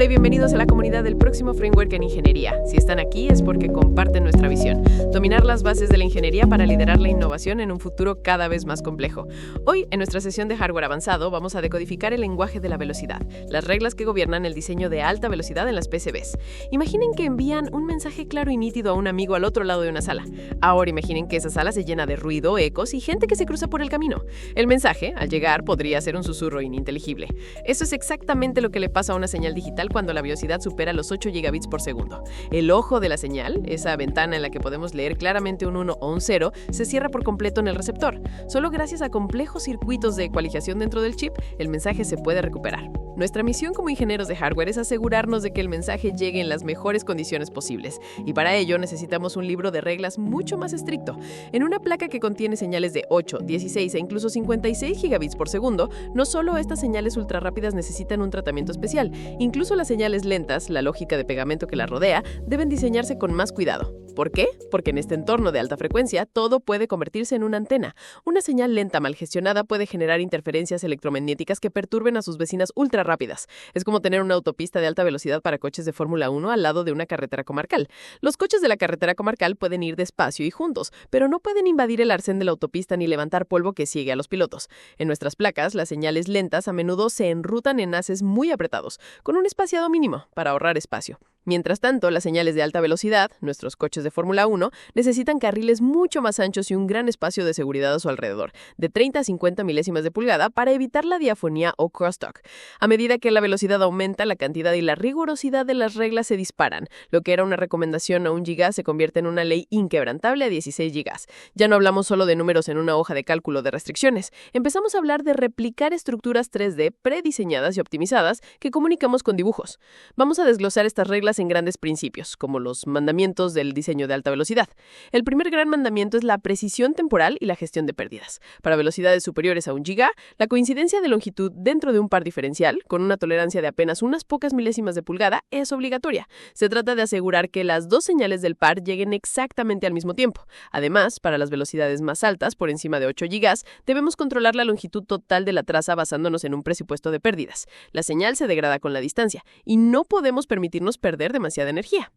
Hola y bienvenidos a la comunidad del próximo Framework en Ingeniería. Si están aquí es porque comparten nuestra visión, dominar las bases de la ingeniería para liderar la innovación en un futuro cada vez más complejo. Hoy, en nuestra sesión de hardware avanzado, vamos a decodificar el lenguaje de la velocidad, las reglas que gobiernan el diseño de alta velocidad en las PCBs. Imaginen que envían un mensaje claro y nítido a un amigo al otro lado de una sala. Ahora imaginen que esa sala se llena de ruido, ecos y gente que se cruza por el camino. El mensaje, al llegar, podría ser un susurro ininteligible. Eso es exactamente lo que le pasa a una señal digital cuando la velocidad supera los 8 gigabits por segundo. El ojo de la señal, esa ventana en la que podemos leer claramente un 1 o un 0, se cierra por completo en el receptor. Solo gracias a complejos circuitos de ecualización dentro del chip, el mensaje se puede recuperar. Nuestra misión como ingenieros de hardware es asegurarnos de que el mensaje llegue en las mejores condiciones posibles, y para ello necesitamos un libro de reglas mucho más estricto. En una placa que contiene señales de 8, 16 e incluso 56 gigabits por segundo, no solo estas señales ultrarrápidas necesitan un tratamiento especial, incluso las señales lentas, la lógica de pegamento que las rodea, deben diseñarse con más cuidado. ¿Por qué? Porque en este entorno de alta frecuencia, todo puede convertirse en una antena. Una señal lenta mal gestionada puede generar interferencias electromagnéticas que perturben a sus vecinas ultrarrápidas. Es como tener una autopista de alta velocidad para coches de Fórmula 1 al lado de una carretera comarcal. Los coches de la carretera comarcal pueden ir despacio y juntos, pero no pueden invadir el arcén de la autopista ni levantar polvo que ciegue a los pilotos. En nuestras placas, las señales lentas a menudo se enrutan en haces muy apretados, con un espaciado mínimo para ahorrar espacio. Mientras tanto, las señales de alta velocidad, nuestros coches de Fórmula 1, necesitan carriles mucho más anchos y un gran espacio de seguridad a su alrededor, de 30 a 50 milésimas de pulgada, para evitar la diafonía o crosstalk. A medida que la velocidad aumenta, la cantidad y la rigurosidad de las reglas se disparan. Lo que era una recomendación a 1 giga se convierte en una ley inquebrantable a 16 gigas. Ya no hablamos solo de números en una hoja de cálculo de restricciones. Empezamos a hablar de replicar estructuras 3D prediseñadas y optimizadas que comunicamos con dibujos. Vamos a desglosar estas reglas en grandes principios, como los mandamientos del diseño de alta velocidad. El primer gran mandamiento es la precisión temporal y la gestión de pérdidas. Para velocidades superiores a 1 giga, la coincidencia de longitud dentro de un par diferencial, con una tolerancia de apenas unas pocas milésimas de pulgada, es obligatoria. Se trata de asegurar que las dos señales del par lleguen exactamente al mismo tiempo. Además, para las velocidades más altas, por encima de 8 gigas, debemos controlar la longitud total de la traza basándonos en un presupuesto de pérdidas. La señal se degrada con la distancia, y no podemos permitirnos perder demasiada energía.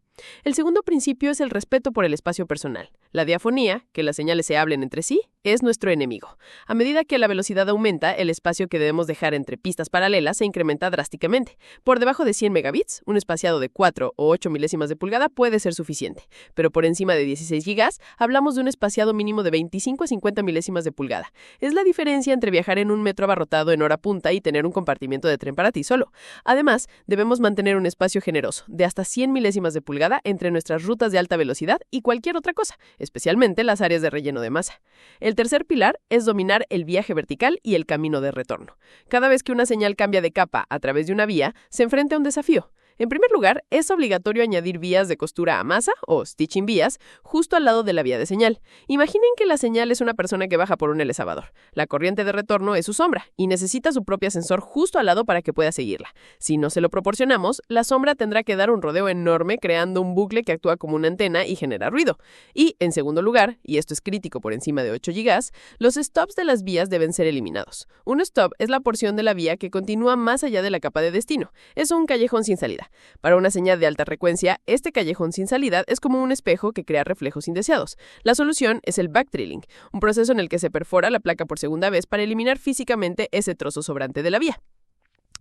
El segundo principio es el respeto por el espacio personal. La diafonía, que las señales se hablen entre sí, es nuestro enemigo. A medida que la velocidad aumenta, el espacio que debemos dejar entre pistas paralelas se incrementa drásticamente. Por debajo de 100 megabits, un espaciado de 4 o 8 milésimas de pulgada puede ser suficiente. Pero por encima de 16 gigas, hablamos de un espaciado mínimo de 25 a 50 milésimas de pulgada. Es la diferencia entre viajar en un metro abarrotado en hora punta y tener un compartimiento de tren para ti solo. Además, debemos mantener un espacio generoso, de hasta 100 milésimas de pulgada, entre nuestras rutas de alta velocidad y cualquier otra cosa, especialmente las áreas de relleno de masa. El tercer pilar es dominar el viaje vertical y el camino de retorno. Cada vez que una señal cambia de capa a través de una vía, se enfrenta a un desafío. En primer lugar, es obligatorio añadir vías de costura a masa, o stitching vías, justo al lado de la vía de señal. Imaginen que la señal es una persona que baja por un elevador. La corriente de retorno es su sombra, y necesita su propio ascensor justo al lado para que pueda seguirla. Si no se lo proporcionamos, la sombra tendrá que dar un rodeo enorme creando un bucle que actúa como una antena y genera ruido. Y, en segundo lugar, y esto es crítico por encima de 8 gigas, los stops de las vías deben ser eliminados. Un stop es la porción de la vía que continúa más allá de la capa de destino. Es un callejón sin salida. Para una señal de alta frecuencia, este callejón sin salida es como un espejo que crea reflejos indeseados. La solución es el backdrilling, un proceso en el que se perfora la placa por segunda vez para eliminar físicamente ese trozo sobrante de la vía.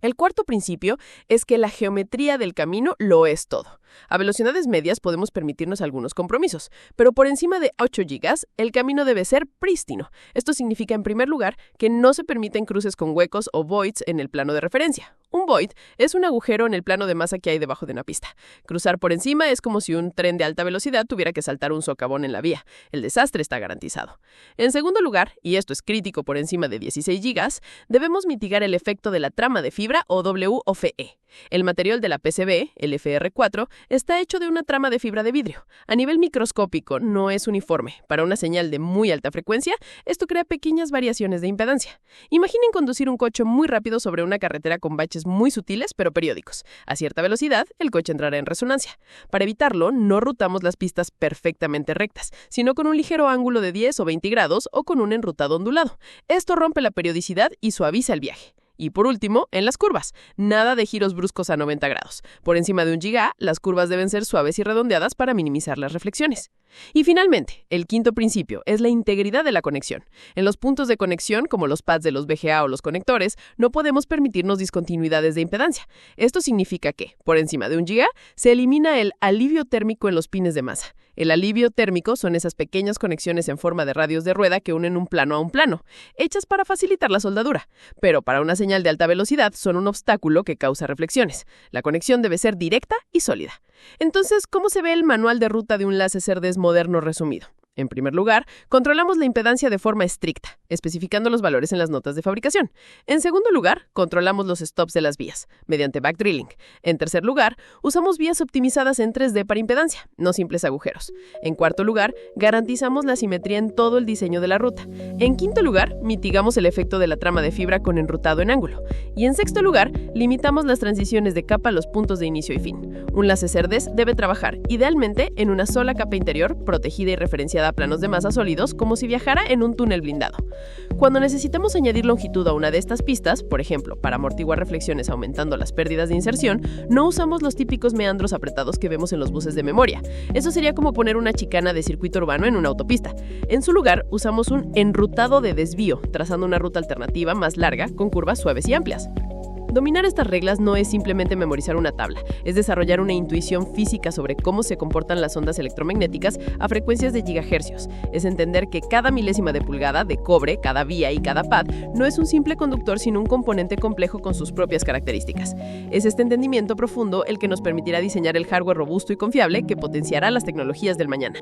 El cuarto principio es que la geometría del camino lo es todo. A velocidades medias podemos permitirnos algunos compromisos, pero por encima de 8 gigas, el camino debe ser prístino. Esto significa, en primer lugar, que no se permiten cruces con huecos o voids en el plano de referencia. Un void es un agujero en el plano de masa que hay debajo de una pista. Cruzar por encima es como si un tren de alta velocidad tuviera que saltar un socavón en la vía. El desastre está garantizado. En segundo lugar, y esto es crítico por encima de 16 gigas, debemos mitigar el efecto de la trama de fibra o WFE. El material de la PCB, el FR4, está hecho de una trama de fibra de vidrio. A nivel microscópico no es uniforme. Para una señal de muy alta frecuencia, esto crea pequeñas variaciones de impedancia. Imaginen conducir un coche muy rápido sobre una carretera con baches muy sutiles pero periódicos. A cierta velocidad, el coche entrará en resonancia. Para evitarlo, no rutamos las pistas perfectamente rectas, sino con un ligero ángulo de 10 o 20 grados o con un enrutado ondulado. Esto rompe la periodicidad y suaviza el viaje. Y por último, en las curvas, nada de giros bruscos a 90 grados. Por encima de 1 GHz, las curvas deben ser suaves y redondeadas para minimizar las reflexiones. Y finalmente, el quinto principio es la integridad de la conexión. En los puntos de conexión, como los pads de los VGA o los conectores, no podemos permitirnos discontinuidades de impedancia. Esto significa que, por encima de 1 GHz, se elimina el alivio térmico en los pines de masa. El alivio térmico son esas pequeñas conexiones en forma de radios de rueda que unen un plano a un plano, hechas para facilitar la soldadura. Pero para una señal de alta velocidad son un obstáculo que causa reflexiones. La conexión debe ser directa y sólida. Entonces, ¿cómo se ve el manual de ruta de un láser CERDES moderno resumido? En primer lugar, controlamos la impedancia de forma estricta, especificando los valores en las notas de fabricación. En segundo lugar, controlamos los stops de las vías, mediante backdrilling. En tercer lugar, usamos vías optimizadas en 3D para impedancia, no simples agujeros. En cuarto lugar, garantizamos la simetría en todo el diseño de la ruta. En quinto lugar, mitigamos el efecto de la trama de fibra con enrutado en ángulo. Y en sexto lugar, limitamos las transiciones de capa a los puntos de inicio y fin. Un láser CERDES debe trabajar, idealmente, en una sola capa interior, protegida y referenciada a planos de masa sólidos como si viajara en un túnel blindado. Cuando necesitamos añadir longitud a una de estas pistas, por ejemplo, para amortiguar reflexiones aumentando las pérdidas de inserción, no usamos los típicos meandros apretados que vemos en los buses de memoria. Eso sería como poner una chicana de circuito urbano en una autopista. En su lugar, usamos un enrutado de desvío, trazando una ruta alternativa más larga con curvas suaves y amplias. Dominar estas reglas no es simplemente memorizar una tabla, es desarrollar una intuición física sobre cómo se comportan las ondas electromagnéticas a frecuencias de gigahercios. Es entender que cada milésima de pulgada de cobre, cada vía y cada pad no es un simple conductor, sino un componente complejo con sus propias características. Es este entendimiento profundo el que nos permitirá diseñar el hardware robusto y confiable que potenciará las tecnologías del mañana.